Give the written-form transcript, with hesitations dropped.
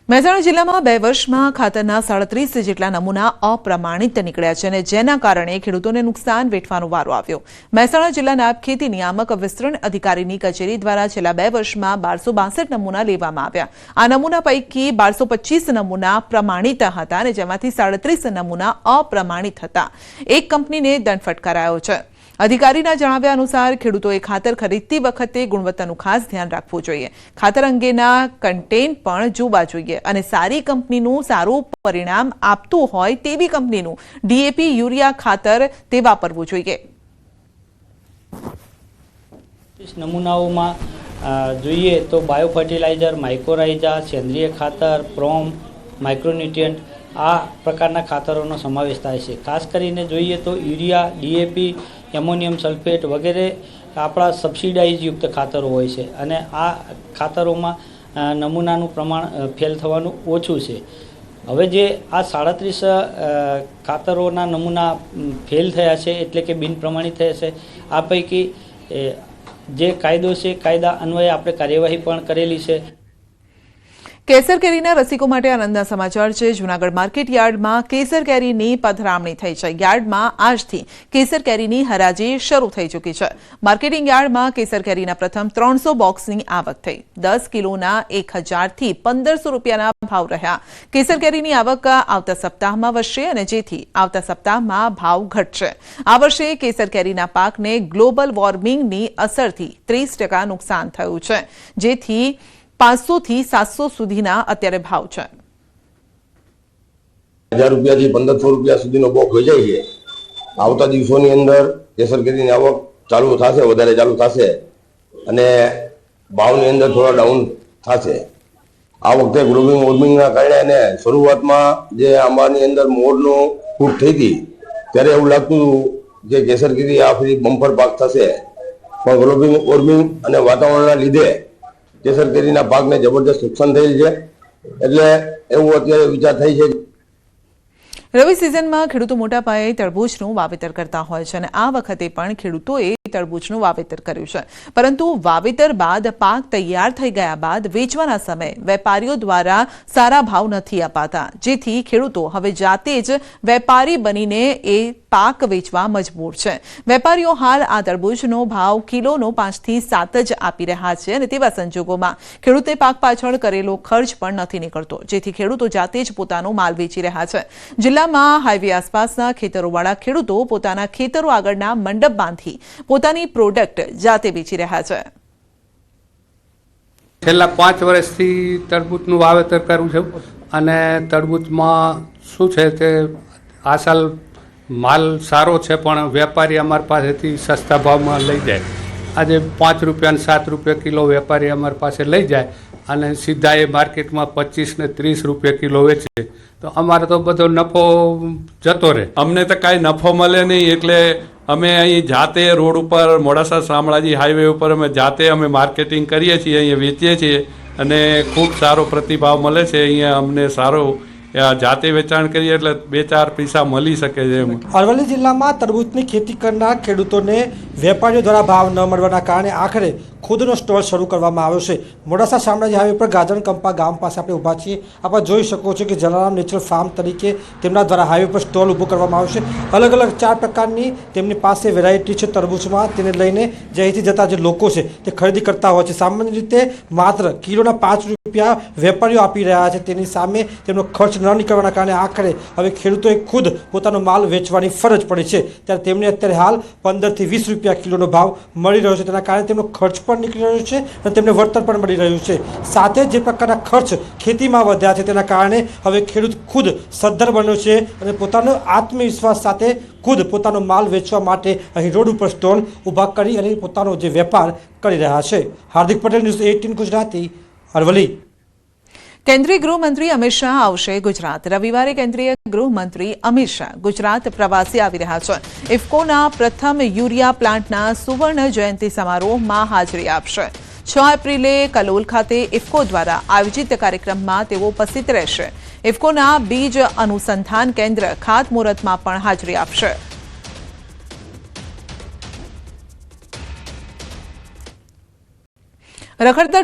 મહેસાણા જિલ્લામાં 2 વર્ષમાં ખાતરના 37 જેટલા નમૂના અપ્રમાણિત નીકળ્યા છે અને જેના કારણે ખેડૂતોને નુકસાન વેઠવાનો વારો આવ્યો। મહેસાણા જિલ્લા નાયબ ખેતી નિયામક વિસ્તરણ અધિકારીની કચેરી દ્વારા છેલ્લા 2 વર્ષમાં 1262 નમૂના લેવામાં આવ્યા। આ નમૂના પૈકી 1225 નમૂના પ્રમાણિત હતા અને જેમાંથી 37 નમૂના અપ્રમાણિત હતા। એક કંપનીને દંડ ફટકારાયો છે। अधिकारीना जणाव्या अनुसार खेडूतोए खातर खरीदती वखते गुणवत्तानुं खास ध्यान राखवुं जोईए। खातर अंगेना कंटेंट पण जोवा जोईए अने सारी कंपनीनुं सारुं परिणाम आपतुं होय तेवी कंपनीनुं डीएपी यूरिया खातर ते वापरवुं जोईए। नमूनाओमां જોઈએ તો બાયો ફર્ટિલાઇઝર, માઇક્રોરાઇઝા, સેન્દ્રીય ખાતર, પ્રોમ, માઇક્રોન્યુટ્રિયન્ટ આ પ્રકારના ખાતરોનો સમાવેશ થાય છે। ખાસ કરીને જોઈએ તો યુરિયા, ડીએપી, એમોનિયમ સલ્ફેટ વગેરે આપણા સબસિડાઇઝ યુક્ત ખાતરો હોય છે અને આ ખાતરોમાં નમૂનાનું પ્રમાણ ફેલ થવાનું ઓછું છે। હવે જે આ 37 ખાતરોના નમૂના ફેલ થયા છે એટલે કે બિન પ્રમાણિત થયા છે, આ પૈકી જે કાયદો છે કાયદા અન્વયે આપણે કાર્યવાહી પણ કરેલી છે। केसर केरीना रसिको माटे आनंदना समाचार छे। जूनागढ़ मार्केट यार्डमां केसर केरीनी पधरामणी थई छे। यार्डमां આજથી केसर केरीनी हराजी शरू थई चूकी छे। मार्केटिंग यार्डमां केसर केरीना प्रथम 300 बोक्सनी आवक थई। 10 किलोना 1000 થી 1500 રૂપિયાના ભાવ રહ્યા। केसर केरीनी आवक आवता सप्ताहमां વધશે અને જેથી આવતા સપ્તાહમાં ભાવ ઘટશે। આ વર્ષે केसर केरीना પાકને ગ્લોબલ વોર્મિંગની અસરથી 30% નુકસાન થયું છે, જેથી 500 થી 700 સુધીના અત્યારે ભાવ છે। 1000 રૂપિયા થી 1500 રૂપિયા સુધીનો બોક હોઈ જાય છે। આવતા દિવસોની અંદર કેસર કેરીની આવક ચાલુ થશે, વધારે ચાલુ થશે અને ભાવની અંદર થોડા ડાઉન થશે। આ વખતે ગ્લોબલ વોર્મિંગના કારણે અને શરૂઆતમાં જે આંબાની અંદર મોરનો ફૂટ થઈ હતી ત્યારે એવું લાગતું કે કેસર કેરી આ ફરી બમ્પર પાક થશે, પણ ગ્લોબલ વોર્મિંગ અને વાતાવરણના લીધે केसर केरीना पाकने जबरदस्त नुकसान थयेल छे। एटले एवुं अत्यारे विचार थई छे। रवि सीजन में खेडूतो मोटा पाये तरबूजनुं वावेतर करता होय छे अने आ वखते पण खेडूतोए तरबूजनुं वावेतर कर्युं छे, परंतु वावेतर बाद पाक तैयार थई गया बाद वेचवाना समय वेपारीओ द्वारा सारा भाव नथी अपाता, जेथी खेडूतो हवे जाते ज वेपारी बनीने ए पाक वेचवा मजबूर छे। वेपारीओ हाल आ तरबूजनो भाव किलोनो 5 થી 7 ज आपी रह्या छे अने तेवा संजोगोमां खेडूते पाक पाछळ करेलो खर्च पण नथी निकळतो, जेथी खेडूतो जाते ज पोतानो माल वेची रह्या छे। जिल्लामां हाईवे आसपासना खेतरोवाळा खेडूतो पोताना खेतरो आगळना मंडप बांधी પોતાની પ્રોડક્ટ જાતે વેચી રહ્યા છે। છેલ્લા 5 વર્ષથી તરબૂચનું વાવેતર કરું છું અને તરબૂચમાં શું છે કે આ સાલ માલ સારો છે પણ વેપારી અમારી પાસેથી સસ્તા ભાવમાં લઈ જાય। આજે 5 રૂપિયા અને 7 રૂપિયા કિલો વેપારી અમારી પાસે લઈ જાય અને સીધા એ માર્કેટમાં 25 ને 30 રૂપિયા કિલો વેચે, તો અમારે તો બધો નફો જતો રહે। અમને તો કાંઈ નફો મળે નહીં, એટલે અમે અહીં જાતે રોડ ઉપર મોડાસા શામળાજી હાઈવે ઉપર અમે જાતે અમે માર્કેટિંગ કરીએ છીએ, અહીંયા વેચીએ છીએ અને ખૂબ સારો પ્રતિભાવ મળે છે। અહીંયા અમને સારો જાતે વેચાણ કરીએ એટલે 2-4 પૈસા મળી શકે છે। અરવલ્લી જિલ્લામાં તરબૂચની ખેતી કરનાર ખેડૂતોને વેપારીઓ દ્વારા ભાવ ન મળવાના કારણે આખરે ખુદનો સ્ટોલ શરૂ કરવામાં આવ્યો છે। મોડાસા શામળાજી હાઈવે પર ગાજણ કંપા ગામ પાસે આપણે ઊભા છીએ। આપણે જોઈ શકો છો કે જલારામ નેચરલ ફાર્મ તરીકે તેમના દ્વારા હાઈવે પર સ્ટોલ ઊભો કરવામાં આવ્યો છે। અલગ અલગ 4 પ્રકારની તેમની પાસે વેરાયટી છે તરબૂચમાં, તેને લઈને જે અહીંથી જતા જે લોકો છે તે ખરીદી કરતા હોય છે। સામાન્ય રીતે માત્ર કિલોના 5 રૂપિયા વેપારીઓ આપી રહ્યા છે, તેની સામે તેમનો ખર્ચ ન નીકળવાના કારણે આખરે હવે ખેડૂતોએ ખુદ પોતાનો માલ વેચવાની ફરજ પડી છે। ત્યારે તેમને અત્યારે હાલ 15 થી 20 રૂપિયા કિલોનો ભાવ મળી રહ્યો છે, તેના કારણે તેમનો ખર્ચ પણ નીકળી રહ્યો છે અને તેમને વળતર પણ મળી રહ્યું છે। સાથે જે પ્રકારના ખર્ચ ખેતીમાં વધ્યા છે તેના કારણે હવે ખેડૂત ખુદ સદ્ધર બન્યો છે અને પોતાનો આત્મવિશ્વાસ સાથે ખુદ પોતાનો માલ વેચવા માટે અહીં રોડ ઉપર સ્ટોલ ઊભા કરી અને પોતાનો જે વેપાર કરી રહ્યા છે। હાર્દિક પટેલ, ન્યૂઝ 18 ગુજરાતી, અરવલ્લી। केंद्रीय गृहमंत्री अमित शाह आवशे गुजरात। रविवारे केंद्रीय गृहमंत्री अमित शाह गुजरात प्रवासे आवी रह्या छे। इफ्कोना प्रथम यूरिया प्लांटना सुवर्ण जयंती समारोहमां हाजरी आपशे। 6 एप्रिले कलोल खाते इफ्को द्वारा आयोजित कार्यक्रममां तेओ उपस्थित रहेशे। इफ्कोना बीज अनुसंधान केन्द्र खातमुहूर्तमां पण हाजरी आपशे। रखड़ता